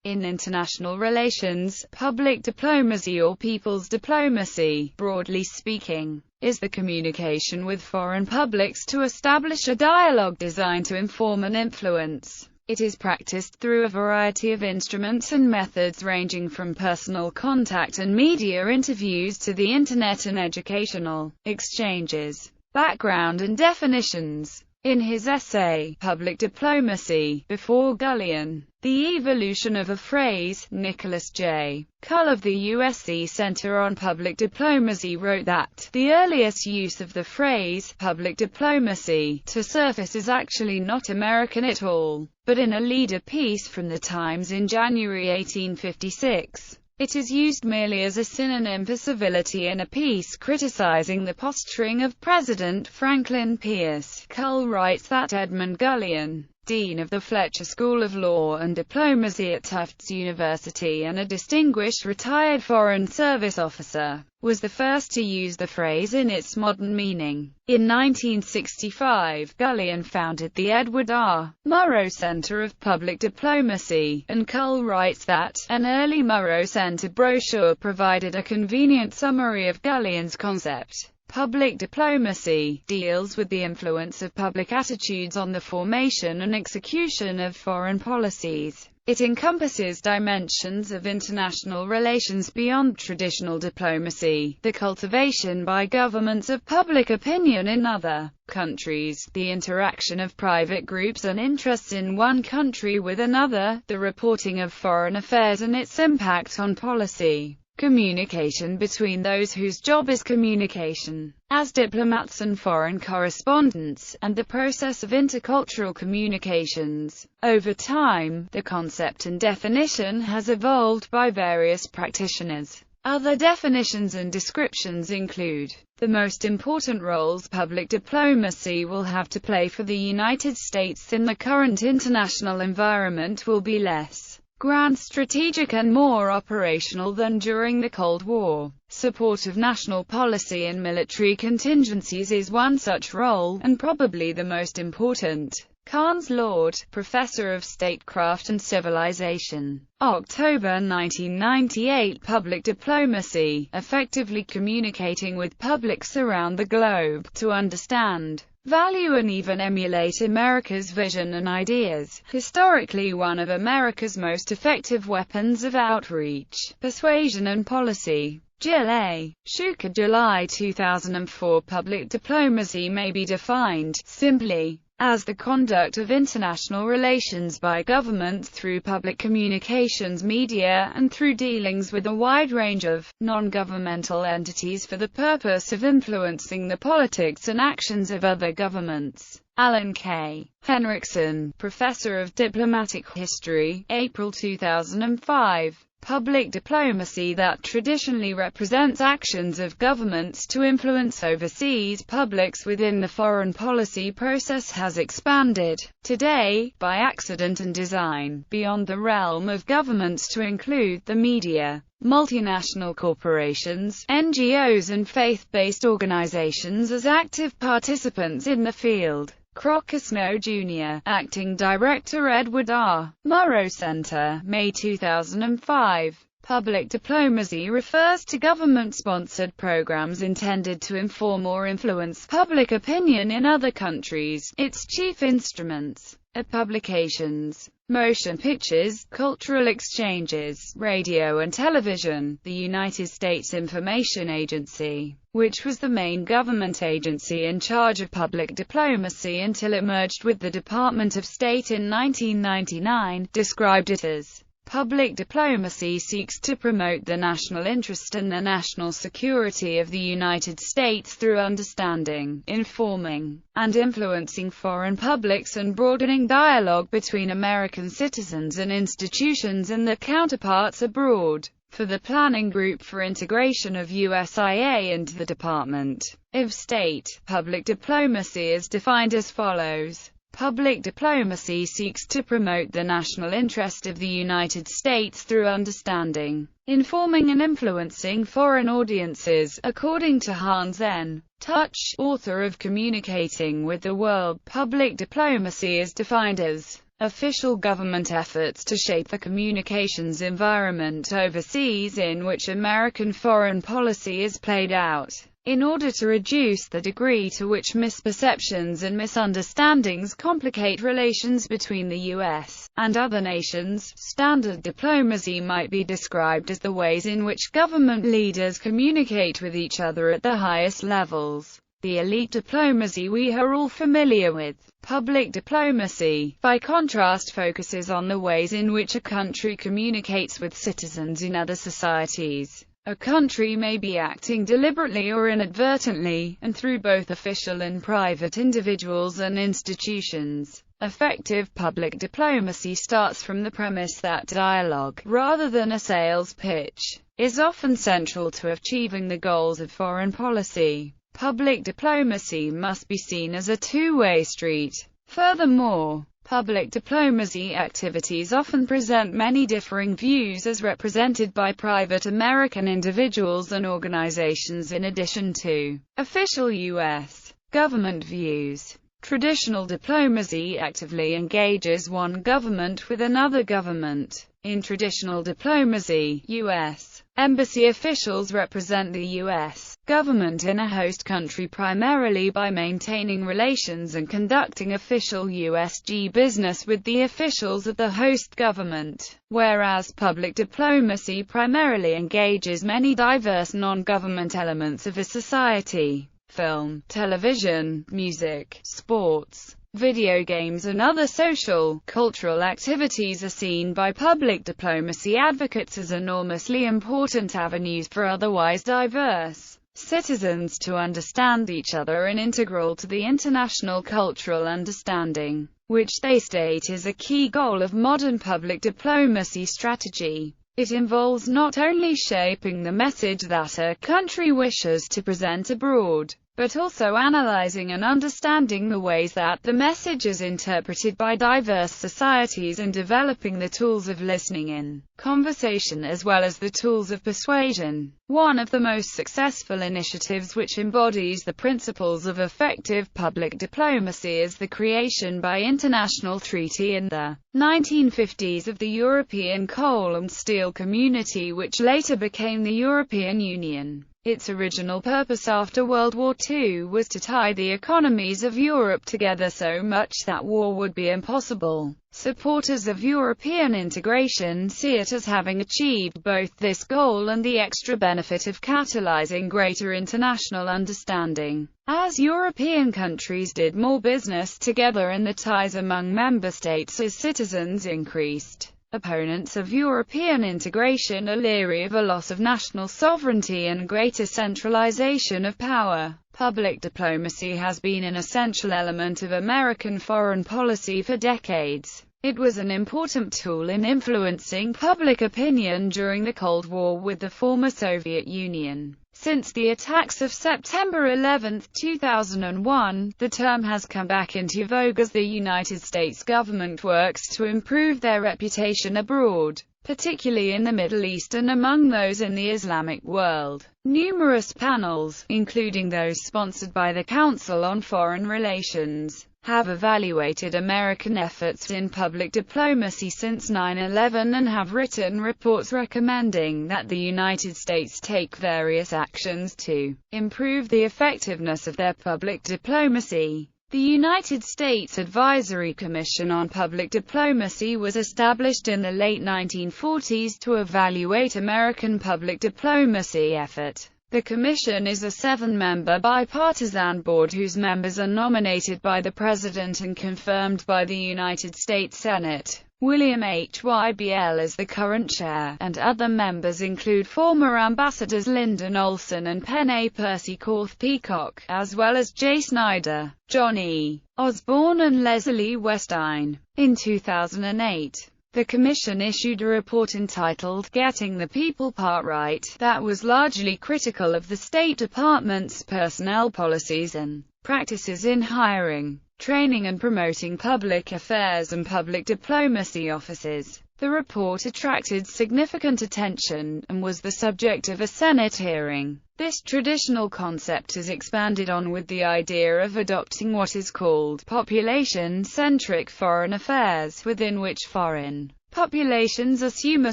In international relations, public diplomacy or people's diplomacy, broadly speaking, is the communication with foreign publics to establish a dialogue designed to inform and influence. It is practiced through a variety of instruments and methods ranging from personal contact and media interviews to the Internet and educational exchanges. Background and definitions. In his essay, Public Diplomacy, Before Gullion, The Evolution of a Phrase, Nicholas J. Cull of the USC Center on Public Diplomacy wrote that the earliest use of the phrase, public diplomacy, to surface is actually not American at all, but in a leader piece from the Times in January 1856. It is used merely as a synonym for civility in a piece criticizing the posturing of President Franklin Pierce. Cull writes that Edmund Gullion, dean of the Fletcher School of Law and Diplomacy at Tufts University and a distinguished retired Foreign Service officer, was the first to use the phrase in its modern meaning. In 1965, Gullion founded the Edward R. Murrow Center of Public Diplomacy, and Cull writes that an early Murrow Center brochure provided a convenient summary of Gullion's concept. Public diplomacy deals with the influence of public attitudes on the formation and execution of foreign policies. It encompasses dimensions of international relations beyond traditional diplomacy, the cultivation by governments of public opinion in other countries, the interaction of private groups and interests in one country with another, the reporting of foreign affairs and its impact on policy. Communication between those whose job is communication, as diplomats and foreign correspondents, and the process of intercultural communications. Over time, the concept and definition has evolved by various practitioners. Other definitions and descriptions include the most important roles public diplomacy will have to play for the United States in the current international environment will be less grand strategic and more operational than during the Cold War. Support of national policy and military contingencies is one such role, and probably the most important. Carnes Lord, professor of statecraft and civilization. October 1998. Public diplomacy, effectively communicating with publics around the globe, to understand, value and even emulate America's vision and ideas. Historically one of America's most effective weapons of outreach, persuasion and policy. Jill A. Shuker, July 2004. Public diplomacy may be defined, simply, as the conduct of international relations by governments through public communications media and through dealings with a wide range of non-governmental entities for the purpose of influencing the politics and actions of other governments. Alan K. Henriksen, professor of diplomatic history, April 2005. Public diplomacy that traditionally represents actions of governments to influence overseas publics within the foreign policy process has expanded, today, by accident and design, beyond the realm of governments to include the media, multinational corporations, NGOs and faith-based organizations as active participants in the field. Crocker Snow Jr., Acting Director, Edward R. Murrow Center, May 2005. Public diplomacy refers to government-sponsored programs intended to inform or influence public opinion in other countries. Its chief instruments are publications, motion pictures, cultural exchanges, radio and television. The United States Information Agency, which was the main government agency in charge of public diplomacy until it merged with the Department of State in 1999, described it as public diplomacy seeks to promote the national interest and the national security of the United States through understanding, informing, and influencing foreign publics and broadening dialogue between American citizens and institutions and their counterparts abroad. For the Planning Group for Integration of USIA into the Department of State, public diplomacy is defined as follows. Public diplomacy seeks to promote the national interest of the United States through understanding, informing and influencing foreign audiences, according to Hans N. Touch, author of Communicating with the World. Public diplomacy is defined as official government efforts to shape the communications environment overseas in which American foreign policy is played out, in order to reduce the degree to which misperceptions and misunderstandings complicate relations between the U.S. and other nations. Standard diplomacy might be described as the ways in which government leaders communicate with each other at the highest levels. The elite diplomacy we are all familiar with. Public diplomacy, by contrast, focuses on the ways in which a country communicates with citizens in other societies. A country may be acting deliberately or inadvertently, and through both official and private individuals and institutions. Effective public diplomacy starts from the premise that dialogue, rather than a sales pitch, is often central to achieving the goals of foreign policy. Public diplomacy must be seen as a two-way street. Furthermore, public diplomacy activities often present many differing views as represented by private American individuals and organizations in addition to official U.S. government views. Traditional diplomacy actively engages one government with another government. In traditional diplomacy, U.S. embassy officials represent the U.S. government in a host country primarily by maintaining relations and conducting official USG business with the officials of the host government, whereas public diplomacy primarily engages many diverse non-government elements of a society. Film, television, music, sports, video games and other social, cultural activities are seen by public diplomacy advocates as enormously important avenues for otherwise diverse citizens to understand each other and integral to the international cultural understanding, which they state is a key goal of modern public diplomacy strategy. It involves not only shaping the message that a country wishes to present abroad, but also analyzing and understanding the ways that the message is interpreted by diverse societies and developing the tools of listening in conversation as well as the tools of persuasion. One of the most successful initiatives which embodies the principles of effective public diplomacy is the creation by international treaty in the 1950s of the European Coal and Steel Community, which later became the European Union. Its original purpose after World War II was to tie the economies of Europe together so much that war would be impossible. Supporters of European integration see it as having achieved both this goal and the extra benefit of catalyzing greater international understanding. As European countries did more business together and the ties among member states as citizens increased, opponents of European integration are leery of a loss of national sovereignty and greater centralization of power. Public diplomacy has been an essential element of American foreign policy for decades. It was an important tool in influencing public opinion during the Cold War with the former Soviet Union. Since the attacks of September 11, 2001, the term has come back into vogue as the United States government works to improve their reputation abroad, particularly in the Middle East and among those in the Islamic world. Numerous panels, including those sponsored by the Council on Foreign Relations, have evaluated American efforts in public diplomacy since 9/11 and have written reports recommending that the United States take various actions to improve the effectiveness of their public diplomacy. The United States Advisory Commission on Public Diplomacy was established in the late 1940s to evaluate American public diplomacy effort. The Commission is a 7-member bipartisan board whose members are nominated by the President and confirmed by the United States Senate. William H. Ybl is the current chair, and other members include former ambassadors Lyndon Olson and Penny Percy Corth Peacock, as well as Jay Snyder, John E. Osborne and Leslie Westine. In 2008, the Commission issued a report entitled Getting the People Part Right that was largely critical of the State Department's personnel policies and practices in hiring, training and promoting public affairs and public diplomacy officers. The report attracted significant attention, and was the subject of a Senate hearing. This traditional concept is expanded on with the idea of adopting what is called population-centric foreign affairs, within which foreign populations assume a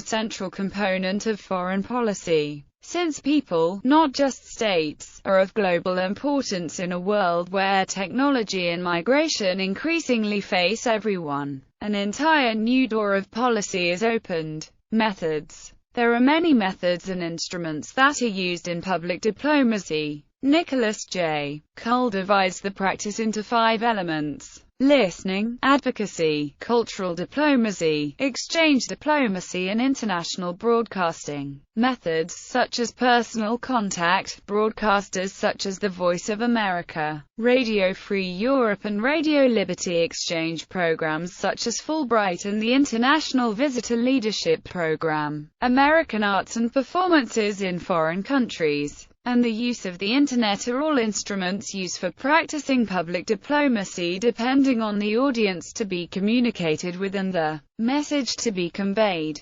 central component of foreign policy. Since people, not just states, are of global importance in a world where technology and migration increasingly face everyone, an entire new door of policy is opened. Methods. There are many methods and instruments that are used in public diplomacy. Nicholas J. Cole divides the practice into 5 elements: listening, advocacy, cultural diplomacy, exchange diplomacy, and international broadcasting. Methods such as personal contact, broadcasters such as the Voice of America, Radio Free Europe, and Radio Liberty exchange programs such as Fulbright and the International Visitor Leadership Program, American arts and performances in foreign countries, and the use of the Internet are all instruments used for practicing public diplomacy depending on the audience to be communicated with and the message to be conveyed.